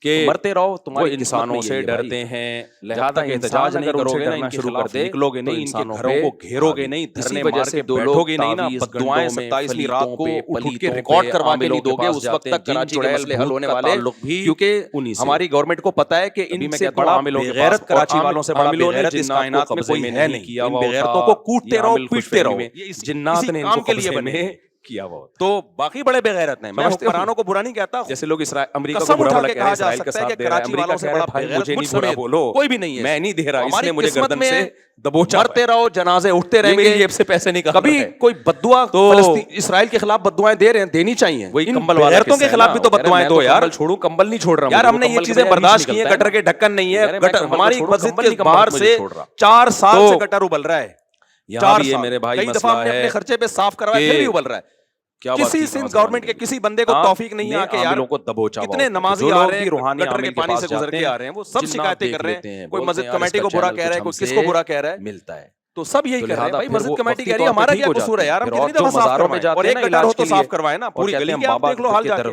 کہ مرتے رہو, تمہارے انسانوں سے ڈرتے ہیں, لہذا احتجاج نہیں کرو گے, ان کے خلاف نکلو گے نہیں, ان کے گھروں کو گھیرو گے نہیں, دھرنے مار کے بیٹھو گے نہیں نا, بددعائیں 27ویں رات کو اٹھ کے ریکارڈ کروا کے نہیں دو گے, اس وقت تک کراچی کے مسئلے حل ہونے والے, کیونکہ ہماری گورنمنٹ کو پتا ہے کہ ان سے بڑا بے غیرت کراچی والوں سے بڑا بے غیرت اس کائنات میں کوئی ہے نہیں. ان بے غیرتوں کو کوٹتے رہو, پیٹتے رہو, جنات نے ان کے لیے بنے کیا ہوا. تو باقی بڑے بے غیرت ہیں, میں حکمرانوں کو برا نہیں کہتا, جیسے لوگ امریکہ کو برا بولا کہ اسرائیل کے ساتھ دے رہا ہے, امریکہ سے بڑا بے غیرت مجھ سمیت کوئی بھی نہیں ہے, میں نہیں دے رہا, اس نے مجھے گردن سے دبوچا. مرتے رہو, جنازے اٹھتے رہیں گے, جیب سے پیسے نہیں, کبھی کوئی بددعا اسرائیل کے خلاف بددعائیں دے رہے ہیں, دینی چاہیے. وہی کمبل غیرتوں کے خلاف بھی تو بددعائیں دو یار, چھوڑوں کمبل نہیں چھوڑ رہا یار, ہم نے یہ چیزیں برداشت کی ہیں. گٹر کے ڈھکن نہیں ہے, ہماری مسجد کے باہر سے 4 سال سے گٹر ابل رہا ہے, 4 سال میرے بھائی, کئی دفعہ ہم نے اپنے خرچے پہ صاف کروایا, پھر بھی ابل رہا ہے. کسی سندھ گورنمنٹ کے کسی بندے کو توفیق نہیں ہے کہ یار کتنے نمازی آ رہے ہیں, گٹر کے پانی سے گزر کے آ رہے ہیں, وہ سب شکایتیں کر رہے ہیں, کوئی مسجد کمیٹی کو برا کہہ رہا ہے, کوئی کس کو برا کہہ رہا ہے, ملتا ہے. تو سب یہی کہہ رہے ہیں, بھائی مسجد کمیٹی کہہ رہی ہے ہمارا کیا قصور ہے یار, ہم کتنی دفعہ صاف کروائیں, اور ایک گٹر ہو تو صاف کروائیں نا, پوری گلی کے آپ دیکھ لو حال جا کے.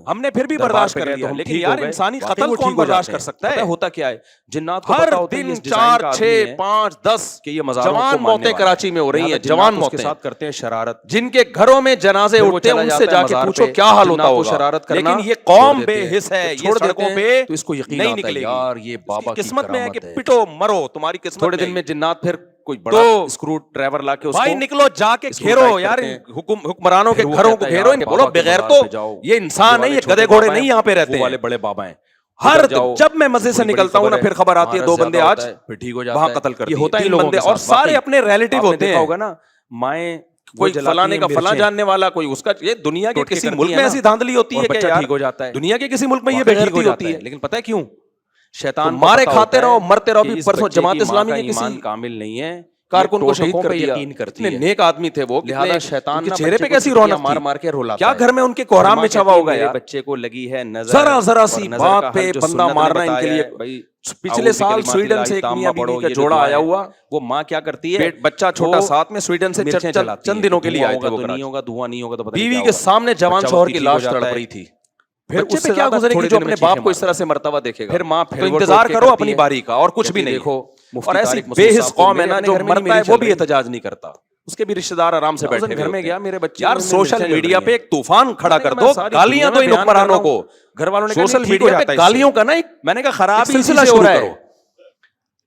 ہم نے پھر بھی برداشت کر لیا, لیکن یار انسانی قتل کون برداشت کر سکتا ہے. ہوتا کیا ہے, جنات کو ہر دن 4 6 5 10 کہ یہ جوان موتیں کراچی میں ہو رہی ہیں, جوان موتیں کے ساتھ کرتے ہیں شرارت, جن کے گھروں میں جنازے اٹھتے ہیں, ان سے جا کے پوچھو کیا حال ہوتا ہوگا. شرارت کرنا, لیکن یہ قوم بے حس ہے, یہ سڑکوں پہ تو اس کو یقین نہیں نکلے گی یار, یہ بابا کی قسمت میں ہے کہ پٹو مرو, تمہاری قسمت. تھوڑے دن میں جنات پھر کوئی بڑا اسکرو ڈرائیور لا کے اس کو, بھائی نکلو جا کے گھیرو یار, حکمرانوں کے گھروں کو گھیرو, بولو بغیر تو یہ انسان ہے, یہ گدھے گھوڑے نہیں یہاں پہ رہتے ہیں, والے بڑے بابا ہیں. ہر جب میں مسجد سے نکلتا ہوں نا, پھر خبر آتی ہے 2 بندے آج وہاں قتل کر دیے, ہوتا ہے ان لوگوں کے ساتھ, اور سارے اپنے ریلیٹیو ہوتے ہیں. ہوگا نا مائیں, کوئی فلانے کا فلاں جاننے والا, کوئی اس کا. یہ دنیا کے کسی ملک میں ایسی دھاندلی ہوتی ہے کہ ٹھیک ہو جاتا ہے, دنیا کے کسی ملک میں یہ بغیرتی ہوتی ہے, لیکن پتہ ہے کیوں, شیطان مارے کھاتے رہو, مرتے رہو. بھی پرسوں جماعت اسلامی کے کسی کامل نہیں ہے کارکن کو شہید کر دیا, اتنے نیک آدمی تھے وہ, لہذا شیطان کے چہرے پہ کیسی رونق مار مار کے رلا, کیا گھر میں ان کے کوہرام میں چھوا ہوگا یار, بچے کو لگی ہے نظر, ذرا سی بات پہ بندہ مارنا ان کے لیے. پچھلے سال سویڈن سے ایک میاں بیوی کا جوڑا آیا ہوا, وہ ماں کیا کرتی ہے, بچہ چھوٹا ساتھ میں سویڈن سے چند دنوں کے لیے آئے تھے, نہیں ہوگا دھواں نہیں ہوگا, بیوی کے سامنے جوان شوہر کی لاش تڑپ رہی تھی. پھر اس سے کیا گزرے گی جو اپنے باپ کو اس طرح سے مرتبہ دیکھے گا, پھر ماں تو انتظار کرو اپنی باری کا, اور کچھ بھی نہیں. دیکھو, اور ایسی بے حس قوم ہے نا, جو مرتا ہے وہ بھی احتجاج نہیں کرتا, اس کے بھی رشتہ دار آرام سے بیٹھے گھر میں گیا میرے بچے. یار سوشل میڈیا پہ ایک طوفان کھڑا کر دو, گالیاں دو ان حکمرانوں کو, گھر والوں نے سوشل میڈیا پہ گالیوں کا نا ایک, میں نے کہا خراب سلسلہ ہو رہا ہے,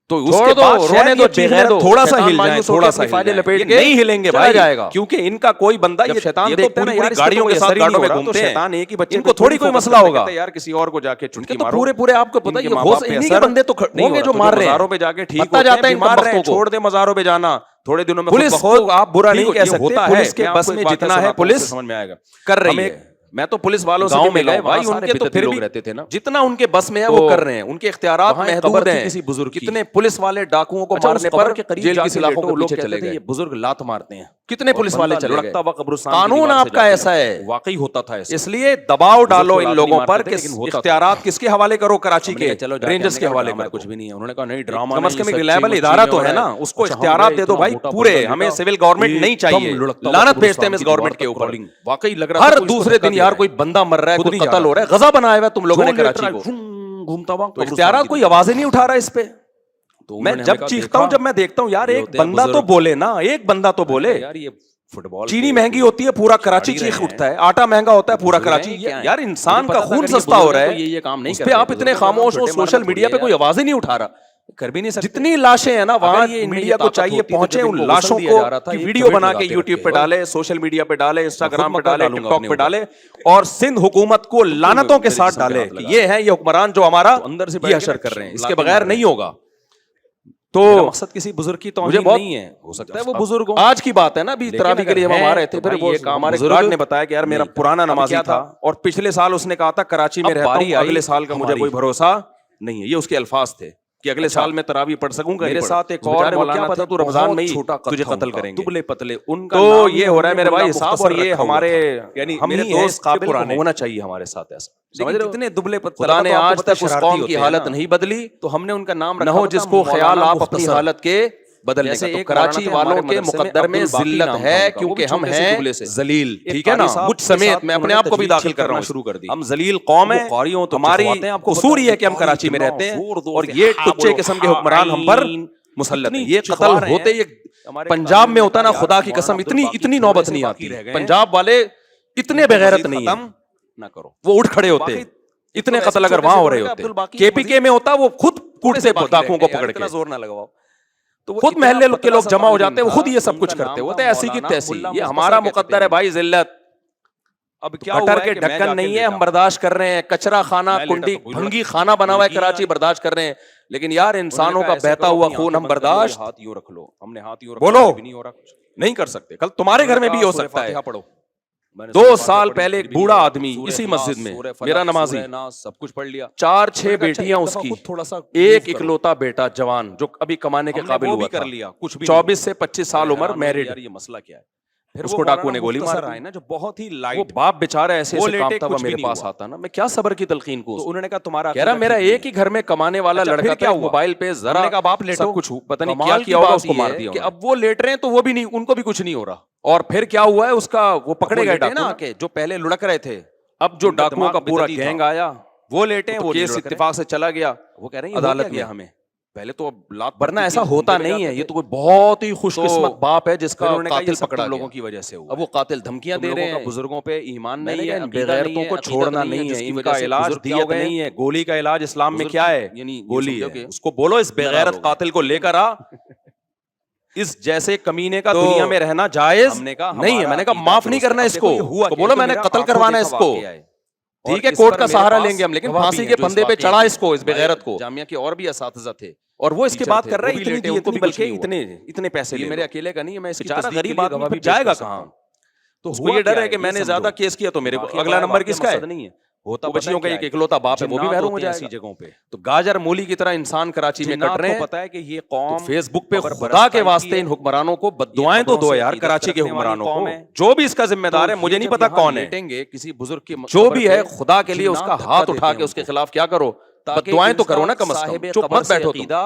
تو اس کے بعد رونے دو, چیخنے دو, تھوڑا سا ہل جائیں, تھوڑا سا فائدے لپیٹ کے نہیں ہلیں گے بھائی, جائے گا, کیونکہ ان کا کوئی بندہ, یہ شیطان دیکھتے ہیں یار گاڑیوں کے ساتھ گاڑیوں میں گھومتے ہیں, شیطان ایک ہی بچے, ان کو تھوڑی کوئی مسئلہ ہوگا یار کسی اور کو جا کے چٹکی مارو. پورے آپ کو پتہ ہے یہ ہوش انہی کے بندے تو ہوں گے جو مار رہے ہیں, مزاروں پہ جا کے ٹھیک ہوتے ہیں, بیمار رہے ہیں, چھوڑ دے مزاروں پہ جانا. تھوڑے دنوں میں پولیس کو آپ برا نہیں کہہ سکتے, پولیس کے بس میں جتنا ہے پولیس سمجھ میں آئے گا کر رہی ہے. میں تو پولیس والوں سے ملا ہوں بھائی, ان کے تو پھر بھی رہتے تھے نا, جتنا ان کے بس میں ہے وہ کر رہے ہیں, ان کے اختیارات محدود ہیں. کسی بزرگ کتنے پولیس والے ڈاکوؤں کو مارنے پر جیل کی سلاخوں کے پیچھے چلے گئے, یہ بزرگ لات مارتے ہیں, کتنے پولیس والے چلے گئے. قانون آپ کا ایسا ہے, واقعی ہوتا تھا, اس لیے دباؤ ڈالو ان لوگوں پر, اختیارات کس کے حوالے کرو, کراچی کے رینجرز کے حوالے کرو. کچھ بھی نہیں ہے, انہوں نے کہا نہیں ڈرامہ, کم از کم ایک ریلائبل ادارہ تو ہے نا, اس کو اختیارات دے دو بھائی پورے, ہمیں سول گورنمنٹ نہیں چاہیے, لعنت بھیجتے ہیں اس گورنمنٹ کے اوپر. واقعی لگ رہا ہے ہر دوسرے دن یار کوئی بندہ مر رہا ہے, کوئی قتل ہو رہا ہے, غزہ بنایا ہوا ہے تم لوگوں نے کراچی کو, گھومتا ہوا, تو اختیارات کوئی آوازیں نہیں اٹھا رہا اس پہ. میں جب چیختا ہوں, جب میں دیکھتا ہوں یار ایک بندہ تو بولے نا, ایک بندہ تو بولے. چینی مہنگی ہوتی ہے پورا کراچی چیخ اٹھتا ہے, آٹا مہنگا ہوتا ہے پورا کراچی, یار انسان کا خون سستا ہو رہا ہے, اس پہ آپ اتنے خاموش ہو, سوشل میڈیا پہ کوئی آواز ہی نہیں اٹھا رہا. کر بھی نہیں سکتے. جتنی لاشیں ہیں نا وہاں میڈیا کو چاہیے پہنچے ان لاشوں کو, ویڈیو بنا کے یوٹیوب پہ ڈالے, سوشل میڈیا پہ ڈالے, انسٹاگرام پہ ڈالے, ٹک ٹاک پہ ڈالے, اور سندھ حکومت کو لعنتوں کے ساتھ ڈالے کہ یہ ہے یہ حکمران جو ہمارا اندر سے یہ حشر کر رہے ہیں, اس کے بغیر نہیں ہوگا. تو مقصد کسی بزرگ کی توہین نہیں ہے, ہو سکتا ہے وہ بزرگ آج کی بات ہے نا, ابھی تراویح کے لیے ہم آ رہے تھے, پھر وہ ہمارے گارڈ نے بتایا کہ یار میرا پرانا نمازی تھا اور پچھلے سال اس نے کہا تھا کراچی میں رہتا ہوں, اگلے سال کا مجھے کوئی بھروسہ نہیں ہے. یہ اس کے الفاظ تھے کہ اگلے سال میں تراویح پڑھ سکوں گا. میرے ساتھ ایک اور مولانا تھا, تو رمضان میں ہی تجھے قتل کریں گے, دبلے پتلے ان کا. تو یہ ہو رہا ہے میرے بھائی حساب, اور یہ ہمارے یعنی ہم ہی دوست قابل ہونا چاہیے ہمارے ساتھ ایسا. کتنے دبلے پتلے نے آج تک اس قوم کی حالت نہیں بدلی, تو ہم نے ان کا نام رکھا, نہ ہو جس کو خیال آپ اپنی حالت کے بدلنے کا. تو کراچی والوں کے مقدر میں ذلت ہے کیونکہ ہم ہیں ذلیل, ٹھیک ہے نا, مجھ سمیت میں اپنے آپ کو بھی داخل کر رہا ہوں شروع کر دی. ہم ذلیل قوم ہیں, ہماری قصور یہ ہے کہ ہم کراچی میں رہتے ہیں اور یہ ٹچے قسم کے حکمران ہم پر مسلط ہیں. یہ قتل ہوتے, یہ پنجاب میں ہوتا نا, خدا کی قسم اتنی نوبت نہیں آتی. پنجاب والے اتنے بغیرت نہیں ہیں, نہ کرو, وہ اٹھ کھڑے ہوتے. اتنے قتل اگر وہاں ہو رہے ہوتے, کے پی کے میں ہوتا وہ خود کوٹتے ڈاکوؤں کو پکڑ کے, زور نہ لگاؤ, خود محلے کے لوگ جمع ہو جاتے, وہ خود یہ سب کچھ کرتے ہوتے ایسی کی تیسی. یہ ہمارا مقدر ہے بھائی ذلت. اب کیا گٹر کے ڈھکن نہیں ہے, ہم برداشت کر رہے ہیں. کچرا خانہ, کنڈی بھنگی خانہ بنا ہوا ہے کراچی, برداشت کر رہے ہیں. لیکن یار انسانوں کا بہتا ہوا خون ہم برداشت, ہاتھ یوں رکھ لو, ہم نے ہاتھ یوں بولو نہیں ہو رہا کچھ, نہیں کر سکتے. کل تمہارے گھر میں بھی ہو سکتا ہے. پڑھو, 2 سال پہلے ایک بوڑھا آدمی اسی مسجد میں, میرا نمازی, سب کچھ پڑھ لیا, 4-6 بیٹیاں اس کی, ایک اکلوتا بیٹا جوان جو ابھی کمانے کے قابل ہوا کر لیا, کچھ بھی 24 سے 25 سال عمر, میرڈ. یہ مسئلہ کیا ہے؟ اس کو ڈاکو نے گولی مار ہے نا, جو بہت ہی وہ لائٹ, باپ بیچارہ ایسے وہ ایسے کانپتا ہوا کچھ بھی میرے نہیں پاس ہوا. آتا نا, میں کیا صبر کی تلقین کو. تو انہوں نے کہا تمہارا کہہ رہا میرا ایک ہی گھر میں کمانے والا لڑکا کیا تھا, موبائل پہ ذرا کا باپ لیٹو, سب کچھ پتہ نہیں کیا کیا ہوگا, اس کو مار دیا. کہ اب وہ لیٹ رہے ہیں تو وہ بھی نہیں, ان کو بھی کچھ نہیں ہو رہا. اور پھر کیا ہوا ہے اس کا, وہ پکڑے گئے ڈاکو نا کہ جو پہلے لڑک رہے تھے. اب جو ڈاکوؤں کا پورا گینگ آیا, وہ لیٹے ہیں, وہ کیس اتفاق سے چلا گیا, وہ کہہ رہے ہیں عدالت میں. ہمیں پہلے تو ورنہ ایسا ہوتا نہیں ہے. یہ تو کوئی بہت ہی خوش قسمت باپ ہے جس کا قاتل پکڑا گیا. لوگوں کی وجہ سے ہوا. اب وہ قاتل دھمکیاں دے رہے ہیں, بزرگوں پہ ایمان نہیں ہے, بغیرتوں کو چھوڑنا نہیں ہے, ان کا علاج دیت نہیں ہے. گولی کا علاج اسلام میں کیا ہے؟ یعنی گولی ہے. اس کو بولو اس بغیرت قاتل کو لے کر آ, اس جیسے کمینے کا دنیا میں رہنا جائز نہیں ہے. میں نے کہا معاف نہیں کرنا اس کو, بولو میں نے قتل کروانا اس کو. ٹھیک ہے, کورٹ کا سہارا لیں گے ہم, لیکن پھانسی کے پھندے پہ چڑھا اس کو, اس بغیرت کو. جامعہ کے اور بھی اساتذہ تھے اور وہ اس کی بات کر رہے ہیں, اتنی دیت کو بلکہ اتنے پیسے. یہ میرے اکیلے کا نہیں ہے, میں اس کی غریب آدمی جائے گا کہاں. تو اس کو یہ ڈر ہے کہ میں نے زیادہ کیس کیا تو میرے کو اگلا نمبر کس کا ہے. نہیں ہے, ہوتا بچیوں کا ایک اکلوتا باپ ہے, وہ بھی محروم ہو جائے ایسی جگہوں پہ. تو گاجر مولی کی طرح انسان کراچی میں کٹ رہے ہیں. پتا ہے کہ یہ قوم فیس بک پہ خدا کے واسطے ان حکمرانوں کو بددعائیں تو دو یار, کراچی کے حکمرانوں کو, جو بھی اس کا ذمہ دار ہے, مجھے نہیں پتا کون ہے, کسی بزرگ کی جو بھی ہے, خدا کے لیے اس کا ہاتھ اٹھا کے اس کے خلاف کیا کرو, بددعائیں تو کرو نا کم از کم, چپ مت بیٹھو تم,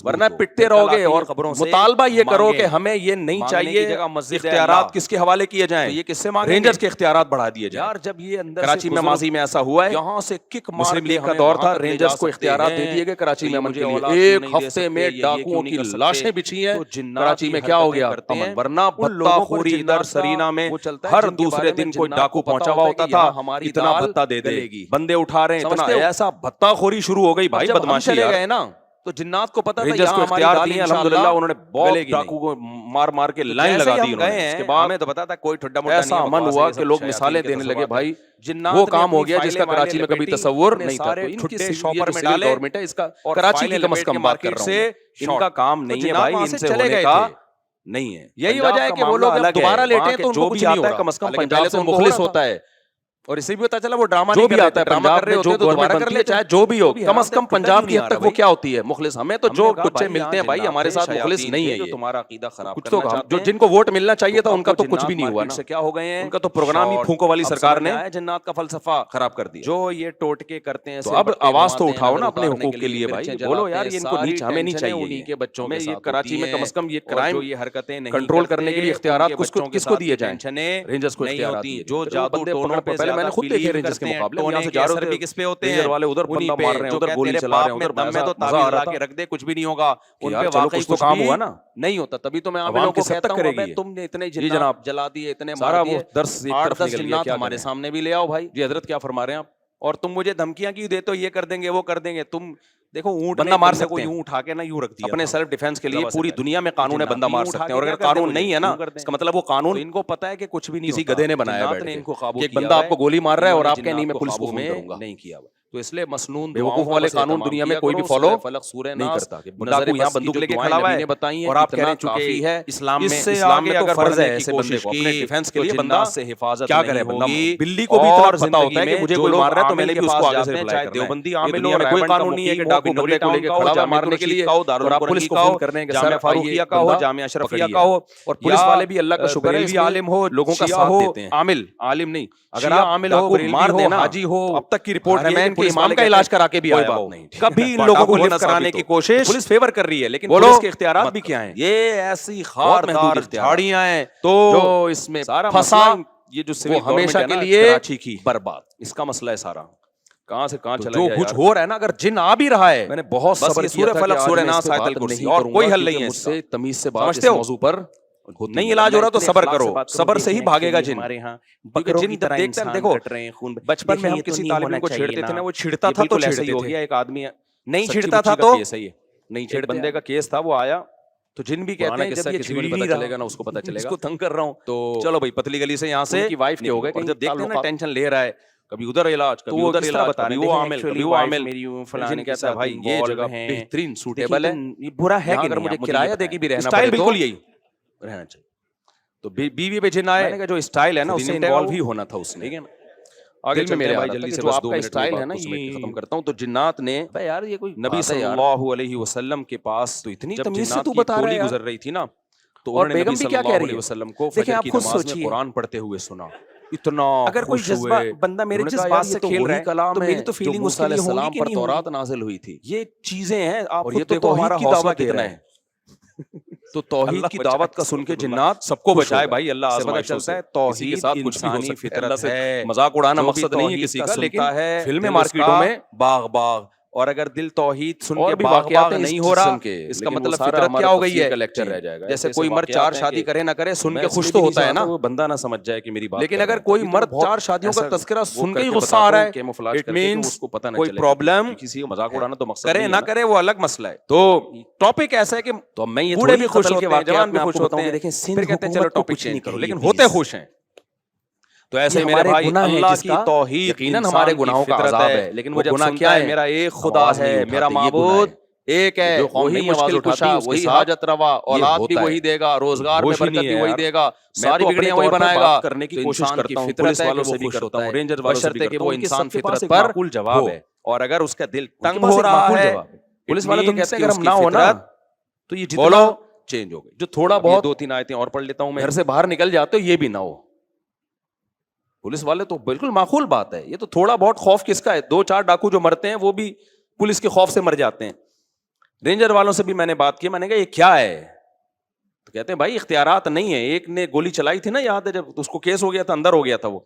ورنہ پٹتے رہو گے. اور مطالبہ یہ کرو کہ ہمیں یہ نہیں چاہیے, اختیارات کس کے حوالے کیے جائیں, یہ کس سے مانگیں, رینجرز کے اختیارات بڑھا دیے جائیں. یار جب یہ اندر کراچی میں ماضی میں ایسا ہوا ہے, یہاں سے کک مسلم لیگ کا دور تھا, رینجرز کو اختیارات دے دیے گئے کراچی میں امن کے لیے. ایک ہفتے میں ڈاکوؤں کی لاشیں بچھی ہیں کراچی میں. کیا ہو گیا امن, ورنہ بھتہ خوری ادھر سرینا میں ہر دوسرے دن کوئی ڈاکو پہنچا ہوا ہوتا تھا, اتنا بھتہ دے دے, بندے اٹھا رہے ہیں اتنا, ایسا بھتہ خوری شروع ہو گئی بھائی, بدماشی گئے نا. تو جنات کو پتا رینجرز کو اختیار دیے, الحمدللہ انہوں نے بہت ڈاکو کو مار مار کے لائن لگا دی. اس کے بعد ہمیں تو پتا تھا کوئی ٹھڈا موٹا ایسا امن ہوا کہ لوگ مثالیں دینے لگے بھائی, وہ کام ہو گیا جس کا کراچی میں کبھی تصور نہیں تھا. چھٹے شاپر میں ڈالے گورنمنٹ ہے, اس کا کراچی کی کم از کم بات کر رہا ہوں, ان کا کام نہیں ہے بھائی, ان سے ہونے کا نہیں ہے. یہی وجہ ہے کہ وہ لوگ دوبارہ لیٹے ہیں تو ان کو کچھ نہیں ہوتا. کم از کم پنجاب سے مخلص ہوتا ہے, اور اسی بھی پتا چلا وہ ڈرامہ جو بھی آتا ہے پنجاب میں, جو دوبارہ کر لے چاہے جو بھی ہو, کم از کم پنجاب کی حد تک وہ کیا ہوتی ہے مخلص. ہمیں تو جو ٹچے ملتے ہیں بھائی, ہمارے ساتھ مخلص نہیں ہے. یہ تمہارا عقیدہ خراب کچھ تو جو جن کو ووٹ ملنا چاہیے تھا ان کا تو کچھ بھی نہیں ہوا نا. کیا ہو گئے ہیں, ان کا تو پروگرام ہی پھونکو والی سرکار نے جنات کا فلسفہ خراب کر دیا. جو یہ ٹوٹکے کرتے ہیں, تو اب آواز تو اٹھاؤ نا اپنے حقوق کے لیے بھائی, بولو یار یہ ان کو نیچ ہمیں نہیں چاہیے. انہی کے بچوں میں یہ کراچی میں کم از کم یہ کرائم یہ حرکتیں کنٹرول کرنے کے لیے اختیارات کس کو دیے جائیں, رینجرز کو اختیارات دیے. جو جادو ٹونر پہ پہلے میں نے خود دیکھے رینجرز کے مقابلے, یہاں سے جا رہے کس پہ ہوتے ہیں والے, ادھر بندہ مار رہے ہیں, ادھر گولی چلا رہے ہیں, ادھر دم میں تو تعویذ لا کے رکھ دے, کچھ بھی نہیں ہوگا. ان پہ واقعی کچھ تو کام ہوا نا, نہیں ہوتا. تبھی تو میں عوام کو کہتا ہوں تم نے اتنے جناب جلا دیے, اتنے سارا وہ درس 8-10 جنات ہمارے سامنے بھی لے آؤ بھائی. جی حضرت کیا فرما رہے ہیں آپ, اور تم مجھے دھمکیاں کیوں دیتے ہو, یہ کر دیں گے وہ کر دیں گے. تم دیکھو اونٹ بندہ مار سکتے ہیں, یوں اٹھا کے نا یوں رکھ دیا اپنے سیلف ڈیفینس کے لیے. پوری دنیا میں قانون ہے, بندہ مار سکتے ہیں, اور اگر قانون نہیں ہے نا, اس کا مطلب وہ قانون ان کو پتا ہے کہ کچھ بھی نہیں, کسی گدھے نے بنایا ہے, ان کو قابو ایک بندہ آپ کو گولی مار رہا ہے اور آپ کہیں نہیں میں پولیس کو فون کروں گا. نہیں کیا. تو اس لیے مسنون بیوقوف والے قانون دنیا میں کوئی بھی فالو نہیں کرتا. نظر یہاں بندوق لے کے کھڑا ہوا ہے بتائیے, اور آپ کہہ چکے ہیں اسلام میں تو فرض ہے ایسے بندے کو اپنے ڈیفینس کے لیے بندہ سے حفاظت کیا کرے. بندہ بلی کو بھی اتنا پتا ہوتا ہے کہ مجھے کوئی مار رہا ہے تو میں نے بھی اس کو آگے سے رپلائی کرنا ہے. دیوبندی عامل ہو, کوئی قانون نہیں ہے کہ ڈاکو بندے کو لے کے کھڑا ہوا مارنے کے لیے, اور آپ پولیس کو فون کرنے کے سر فاروقیہ کا ہو, جامعہ اشرفیہ کا ہو, اور پولیس والے بھی اللہ کا شکر ہے عالم ہو, لوگوں کا ساتھ دیتے ہیں. عامل نہیں, اگر آپ عامل ہو, مار دینا, حاجی ہو, اب تک کی رپورٹ کے امام کا علاج کرا کے بھی آیا وہ کبھی ان لوگوں کو لفٹ کرانے کی کوشش پولیس فیور کر رہی ہے، لیکن پولیس کے اختیارات بھی کیا ہیں؟ یہ ایسی خاردار جھاڑیاں ہیں تو جو اس میں پھنسا یہ جو وہ ہمیشہ کے لیے کراچی کی برباد، اس کا مسئلہ ہے سارا کہاں سے کہاں چلا گیا۔ جو کچھ ہو رہا ہے نا، اگر جن آ بھی رہا ہے، میں نے بہت صبر کیا تھا کہ سورہ ناس آیت الکرسی اور کوئی حل نہیں ہے اس سے، تمیز سے بات اس موضوع پر نہیں علاج ہو رہا تو صبر کرو، صبر سے ہی بھاگے گا جن۔ جن دیکھتے ہیں، دیکھو بچپن میں ہم کسی طالب علم کو چھیڑتے تھے نا، وہ چھڑتا تھا تو چھیڑتے ہو گیا، ایک آدمی نہیں چھڑتا تھا تو صحیح ہے، نہیں چھیڑ بندے کا کیس تھا، وہ آیا تو جن بھی کہتے ہیں جب یہ چھڑ نہیں چلے گا نا اس کو پتہ چلے گا، اس کو تنگ کر رہا ہوں تو چلو بھائی پتلی گلی سے یہاں سے کی وائف کے ہو گئے، جب دیکھتے ہیں نا ٹینشن لے رہا ہے، کبھی ادھر علاج، کبھی ادھر علاج، کبھی وہ عامل، کبھی وہ عامل، فلاں کہتا ہے بھائی یہ جگہ بہترین سوٹیبل ہے، برا ہے کہ اگر مجھے کرایہ دے کے بھی رہنا پڑے بالکل یہی رہنا چاہیے۔ تو بیوی پہ جن آئے جو اسٹائل ہے نا اس سے انوالو ہی ہونا تھا اس نے، ٹھیک ہے نا۔ آگے چلتے ہیں بھائی جلدی سے، بس 2 منٹ اسٹائل ہے نا یہ ختم کرتا ہوں۔ تو جنات نے یار یہ کوئی نبی صلی اللہ علیہ وسلم کے پاس تو اتنی تمیز سے تو بتا رہا ہے گزر رہی تھی نا، تو انہوں نے نبی صلی اللہ علیہ وسلم کو فجر کی نماز میں قرآن پڑھتے ہوئے سنا، اتنا اگر کوئی جذبہ بندہ میرے جذبات سے کھیل رہا ہے تو میری تو فیلنگ اس کے لیے ہوگی کہ نہیں، تورات نازل ہوئی تھی، یہ چیزیں ہیں، آپ کو تو توحید کی دعوت کتنا ہے، تو توحید کی دعوت کا سن کے جنات سب کو بچائے بھائی، اللہ آزمائش چلتا ہے، توحید کے ساتھ انسانی فطرت ہے، مذاق اڑانا مقصد نہیں ہے کسی کا، لیکن فلمیں مارکیٹوں میں باغ باغ، اور اگر دل توحید سن کے باغ باغ نہیں ہو رہا، اس کا مطلب فطرت کیا ہو گئی ہے، لیکچر رہ جائے گا۔ جیسے کوئی مرد 4 شادی کرے نہ کرے سن کے خوش تو ہوتا ہے نا، بندہ نہ سمجھ جائے کہ میری بات، لیکن اگر کوئی مرد 4 شادیوں کا تذکرہ سن کے ہی غصہ آ رہا ہے، اٹ مینس اس کو پتہ نہ چلے کوئی پرابلم، کسی کو مذاق اڑانا تو مقصد کرے نہ کرے وہ الگ مسئلہ ہے۔ تو ٹاپک ایسا ہے کہ تو میں یہ بوڑھے بھی خوش ہوتے ہیں، جوان بھی خوش ہوتے ہیں، پھر کہتے ہیں چلو ٹاپک چینج کرو، لیکن ہوتے خوش ہیں۔ تو ایسے ہی میرے بھائی اللہ کی توحید یقیناً ہمارے گناہوں کا عذاب ہے، لیکن وہ گناہ کیا ہے، میرا ایک خدا ہے، میرا معبود ایک ہے، وہی مشکل کشا، وہی حاجت روا، اولاد بھی وہی دے گا، روزگار میں برکت بھی وہی دے گا، ساری بگڑیاں وہی بنائے گا، کرنے کی کوشش کرتا ہوں، پولیس والوں سے بھی کرتا ہوں، رینجر والوں سے بھی کرتا ہوں، کہ وہ انسان فطرت پر معقول جواب ہے، اور اگر اس کا دل تنگ ہو رہا ہے، پولیس والے تو کہتے ہیں اگر ہم نہ ہونا تو یہ جتنا چینج ہو گئی، جو تھوڑا بہت 2-3 آیتیں اور پڑھ لیتا ہوں میں، گھر سے باہر نکل جاتے ہو یہ بھی نہ ہو، پولیس والے تو بالکل معقول بات ہے، یہ تو تھوڑا بہت خوف کس کا ہے، 2-4 ڈاکو جو مرتے ہیں وہ بھی پولیس کے خوف سے مر جاتے ہیں۔ رینجر والوں سے بھی میں نے بات کی، میں نے کہا یہ کیا ہے، تو کہتے ہیں بھائی اختیارات نہیں ہے، ایک نے گولی چلائی تھی نا، یاد ہے جب اس کو کیس ہو گیا تھا، اندر ہو گیا تھا وہ،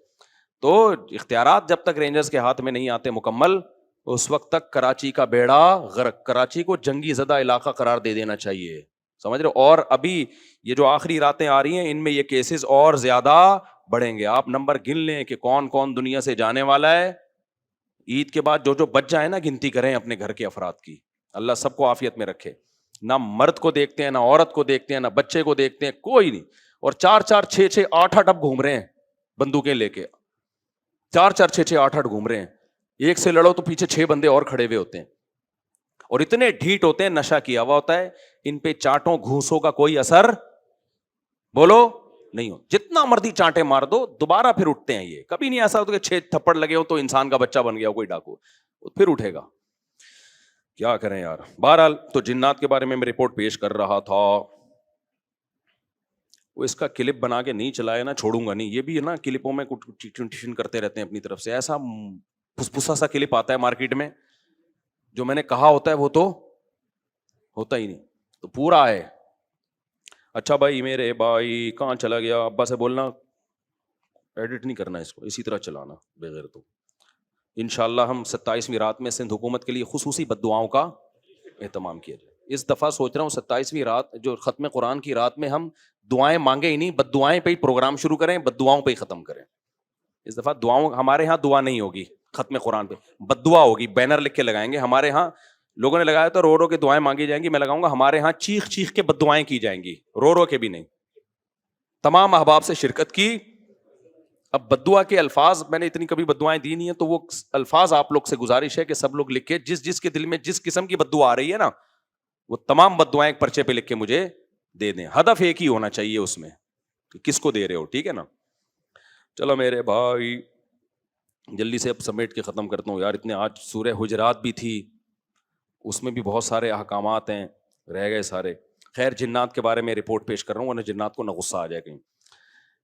تو اختیارات جب تک رینجرز کے ہاتھ میں نہیں آتے مکمل، اس وقت تک کراچی کا بیڑا غرق، کراچی کو جنگی زدہ علاقہ قرار دے دینا چاہیے، سمجھ رہے ہو؟ اور ابھی یہ جو آخری راتیں آ رہی ہیں ان میں یہ کیسز اور زیادہ بڑھیں گے، آپ نمبر گن لیں کہ کون کون دنیا سے جانے والا ہے، عید کے بعد جو جو بچ جائے نا گنتی کریں اپنے گھر کے افراد کی، اللہ سب کو عافیت میں رکھے، نہ مرد کو دیکھتے ہیں، نہ عورت کو دیکھتے ہیں، نہ بچے کو دیکھتے ہیں، کوئی نہیں، اور 4-4 6-6 8-8 اب گھوم رہے ہیں بندوقیں لے کے، 4-4 6-6 8-8 گھوم رہے ہیں، ایک سے لڑو تو پیچھے 6 بندے اور کھڑے ہوئے ہوتے ہیں، اور اتنے ڈھیٹ ہوتے ہیں، نشہ کیا ہوا ہوتا ہے، ان پہ چاٹوں گھوسوں کا کوئی اثر بولو نہیں ہو، جتنا مرضی چانٹے مار دو دوبارہ پھر اٹھتے ہیں، یہ کبھی نہیں ایسا ہوتا کہ 6 تھپڑ لگے ہو تو انسان کا بچہ بن گیا ہو کوئی ڈاکو، پھر اٹھے گا، کیا کریں یار۔ بہرحال تو جنات کے بارے میں رپورٹ پیش کر رہا تھا، وہ اس کا کلپ بنا کے نہیں چلائے نا چھوڑوں گا نہیں، یہ بھی ہے نا کلپوں میں کچھ ٹیوشن کرتے رہتے ہیں اپنی طرف سے، ایسا پھسپھسا سا کلپ آتا ہے مارکیٹ میں، جو میں نے کہا ہوتا ہے وہ تو ہوتا ہی نہیں، تو پورا ہے۔ اچھا بھائی میرے بھائی کہاں چلا گیا، ابا سے بولنا ایڈٹ نہیں کرنا اس کو، اسی طرح چلانا بغیر تو۔ انشاءاللہ ہم 27ویں رات میں سندھ حکومت کے لیے خصوصی بد دعاؤں کا اہتمام کیا جائے، اس دفعہ سوچ رہا ہوں 27ویں رات جو ختم قرآن کی رات میں ہم دعائیں مانگے ہی نہیں، بد دعائیں پہ ہی پروگرام شروع کریں، بد دعاؤں پہ ہی ختم کریں، اس دفعہ دعاؤں، ہمارے ہاں دعا نہیں ہوگی ختم قرآن پہ، بد دعا ہوگی، بینر لکھ کے لگائیں گے، ہمارے ہاں لوگوں نے لگایا تو رو رو کے دعائیں مانگی جائیں گی، میں لگاؤں گا ہمارے ہاں چیخ چیخ کے بد دعائیں کی جائیں گی، رو رو کے بھی نہیں، تمام احباب سے شرکت کی۔ اب بد دعا کے الفاظ میں نے اتنی کبھی بد دعائیں دی نہیں ہیں، تو وہ الفاظ آپ لوگ سے گزارش ہے کہ سب لوگ لکھ کے جس جس کے دل میں جس قسم کی بد دعا آ رہی ہے نا، وہ تمام بد دعائیں ایک پرچے پہ لکھ کے مجھے دے دیں، ہدف ایک ہی ہونا چاہیے اس میں کہ کس کو دے رہے ہو، ٹھیک ہے نا۔ چلو میرے بھائی جلدی سے اب سمیٹ کے ختم کرتا ہوں یار، اتنے آج سورہ حجرات بھی تھی، اس میں بھی بہت سارے احکامات ہیں، رہ گئے سارے۔ خیر جنات کے بارے میں رپورٹ پیش کر رہا ہوں ورنہ جنات کو نہ غصہ آ جائے کہیں۔